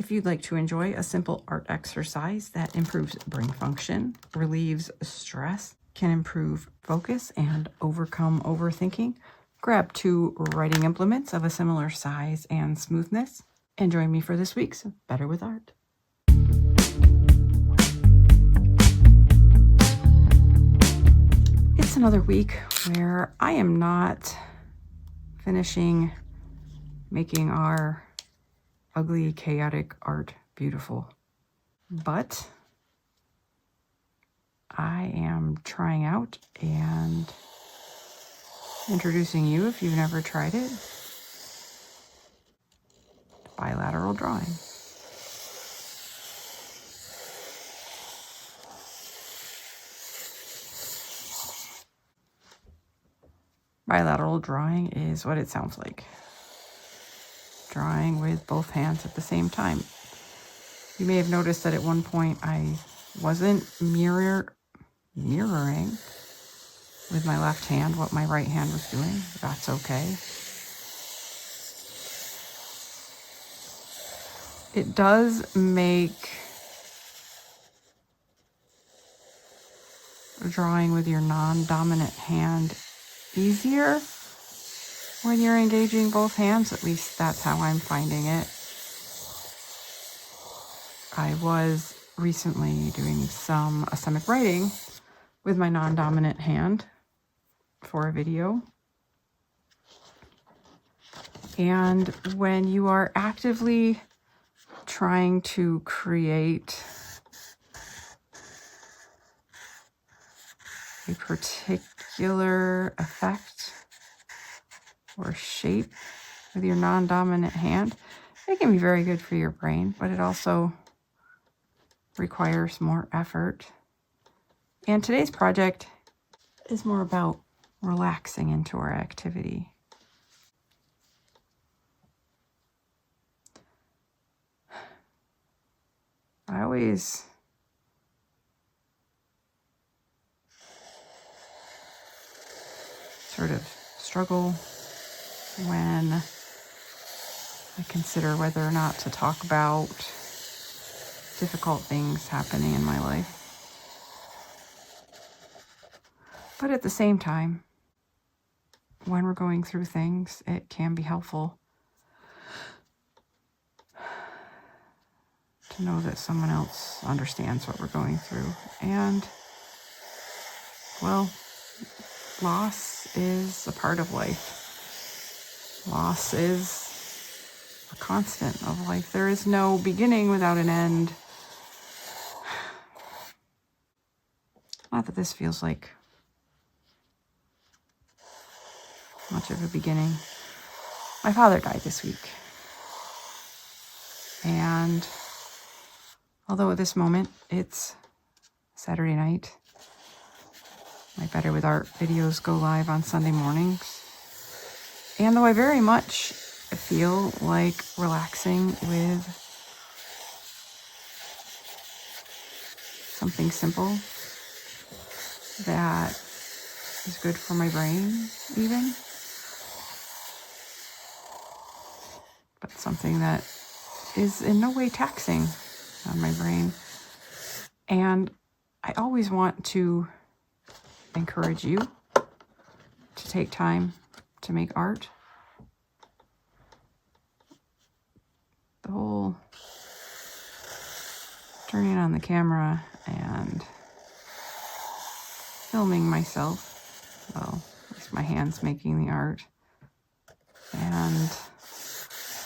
if you'd like to enjoy a simple art exercise that improves brain function, relieves stress, can improve focus, and overcome overthinking, grab 2 writing implements of a similar size and smoothness, and join me for this week's Better with Art. It's another week where I am not finishing making our ugly, chaotic art beautiful, but I am trying out and introducing you, if you've never tried it, bilateral drawing. Bilateral drawing is what it sounds like. Drawing with both hands at the same time. You may have noticed that at one point I wasn't mirroring with my left hand what my right hand was doing. That's okay. It does make drawing with your non-dominant hand easier when you're engaging both hands. At least that's how I'm finding it. I was recently doing some asemic writing with my non-dominant hand for a video. And when you are actively trying to create a particular effect or shape with your non-dominant hand, it can be very good for your brain, but it also requires more effort. And today's project is more about relaxing into our activity. I always sort of struggle when I consider whether or not to talk about difficult things happening in my life. But at the same time, when we're going through things, it can be helpful to know that someone else understands what we're going through. And, well, loss is a part of life. Loss is a constant of life. There is no beginning without an end. Not that this feels like much of a beginning. My father died this week. And although at this moment it's Saturday night, my Better with Art videos go live on Sunday mornings. And though I very much feel like relaxing with something simple that is good for my brain even, but something that is in no way taxing on my brain. And I always want to encourage you to take time to make art. The whole turning on the camera and filming myself, well, at least my hands making the art, and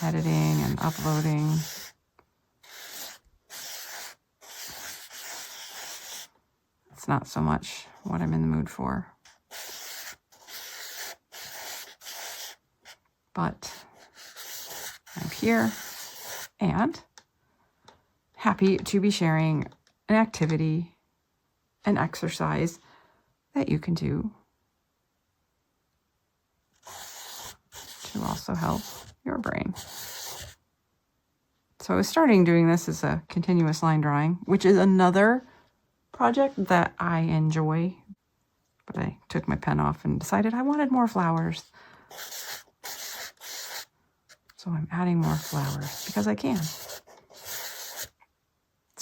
editing and uploading, it's not so much what I'm in the mood for. But I'm here and happy to be sharing an activity, an exercise that you can do to also help your brain. So I was starting doing this as a continuous line drawing, which is another project that I enjoy, but I took my pen off and decided I wanted more flowers. So I'm adding more flowers because I can.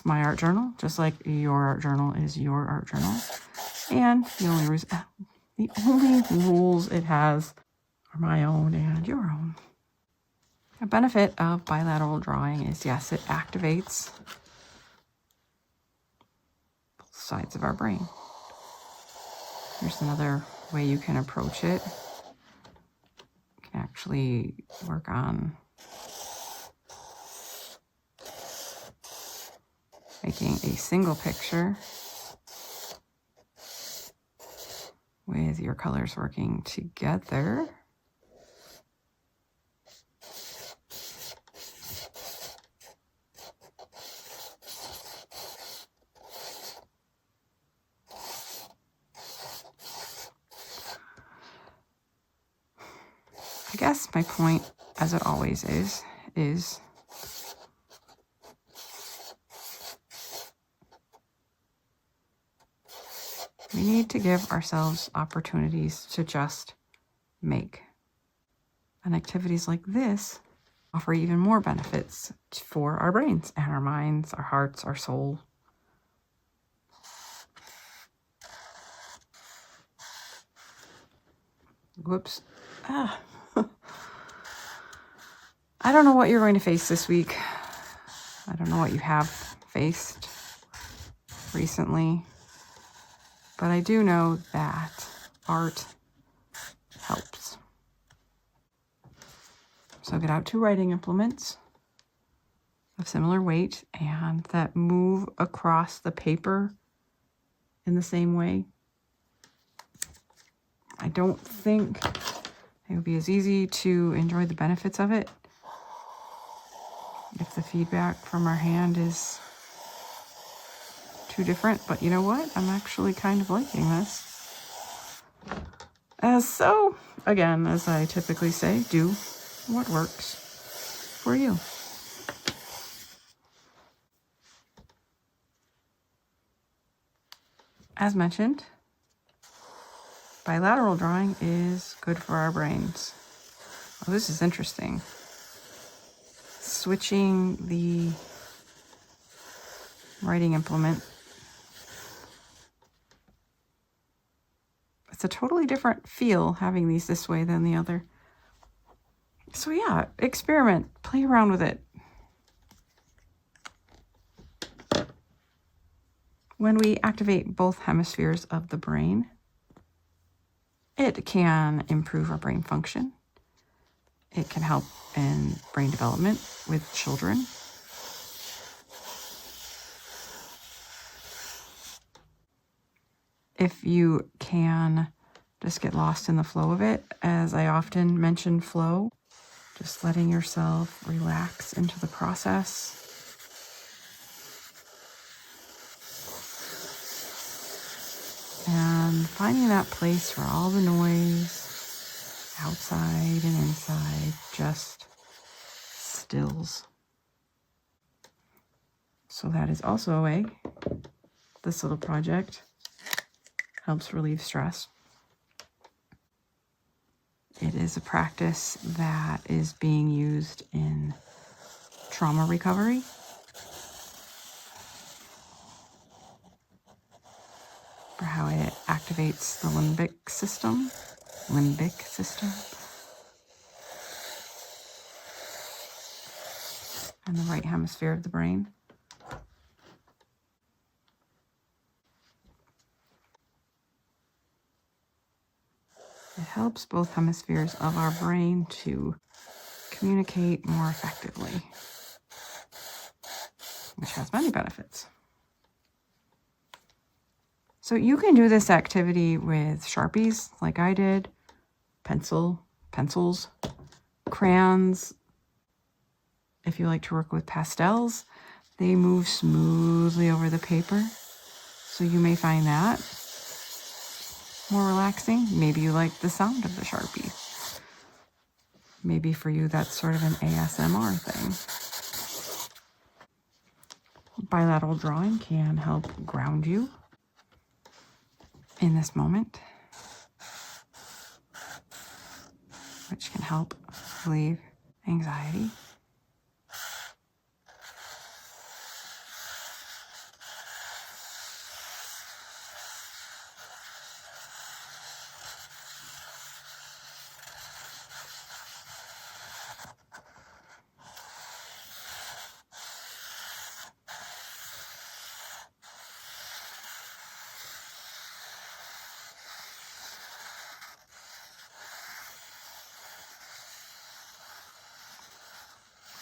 It's my art journal, just like your art journal is your art journal. And the only rules it has are my own and your own. A benefit of bilateral drawing is, yes, it activates both sides of our brain. Here's another way you can approach it. You can actually work on making a single picture with your colors working together. I guess my point, as it always is we need to give ourselves opportunities to just make. And activities like this offer even more benefits for our brains and our minds, our hearts, our soul. Whoops. I don't know what you're going to face this week. I don't know what you have faced recently. But I do know that art helps. So get out 2 writing implements of similar weight and that move across the paper in the same way. I don't think it would be as easy to enjoy the benefits of it if the feedback from our hand is too different. But you know what? I'm actually kind of liking this. So, again, as I typically say, do what works for you. As mentioned, bilateral drawing is good for our brains. Oh, this is interesting. Switching the writing implement. It's a totally different feel having these this way than the other. So yeah, experiment, play around with it. When we activate both hemispheres of the brain, it can improve our brain function. It can help in brain development with children. If you can just get lost in the flow of it, as I often mention flow, just letting yourself relax into the process. And finding that place where all the noise, outside and inside, just stills. So that is also a way this little project helps relieve stress. It is a practice that is being used in trauma recovery. For how it activates the limbic system, and the right hemisphere of the brain. It helps both hemispheres of our brain to communicate more effectively, which has many benefits. So you can do this activity with Sharpies, like I did, pencils, crayons. If you like to work with pastels, they move smoothly over the paper. So you may find that more relaxing. Maybe you like the sound of the Sharpie. Maybe for you, that's sort of an ASMR thing. Bilateral drawing can help ground you in this moment, which can help relieve anxiety.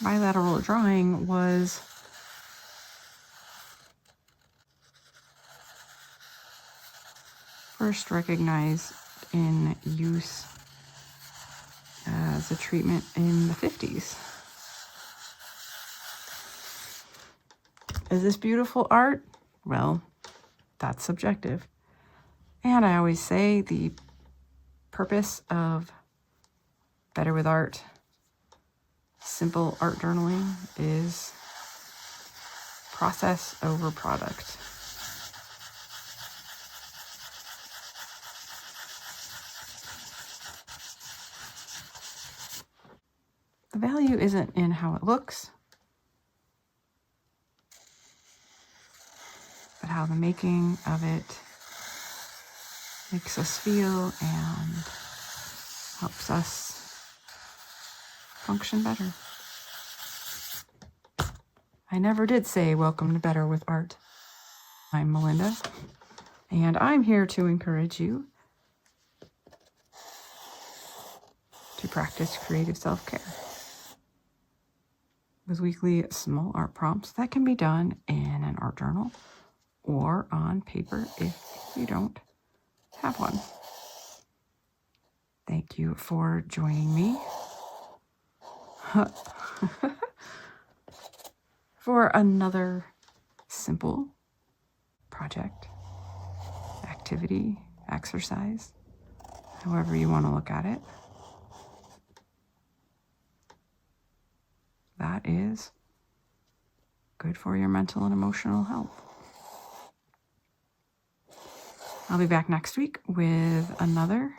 bilateral drawing was first recognized in use as a treatment in the 50s. Is this beautiful art? Well, that's subjective. And I always say the purpose of Better with Art, simple art journaling, is process over product. The value isn't in how it looks, but how the making of it makes us feel and helps us function better. I never did say welcome to Better with Art. I'm Melinda, and I'm here to encourage you to practice creative self-care with weekly small art prompts that can be done in an art journal or on paper if you don't have one. Thank you for joining me for another simple project, activity, exercise, however you want to look at it. That is good for your mental and emotional health. I'll be back next week with another.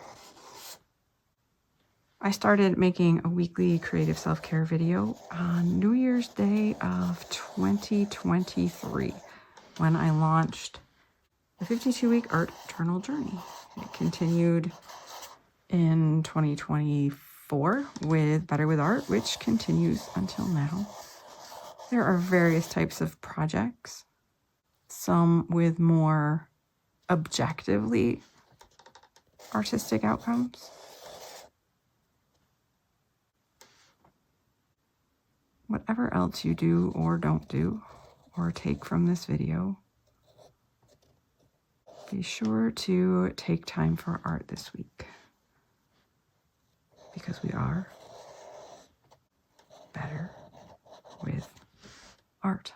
I started making a weekly creative self-care video on New Year's Day of 2023 when I launched the 52-week art journal journey. It continued in 2024 with Better with Art, which continues until now. There are various types of projects, some with more objectively artistic outcomes. Whatever else you do or don't do or take from this video, be sure to take time for art this week, because we are better with art.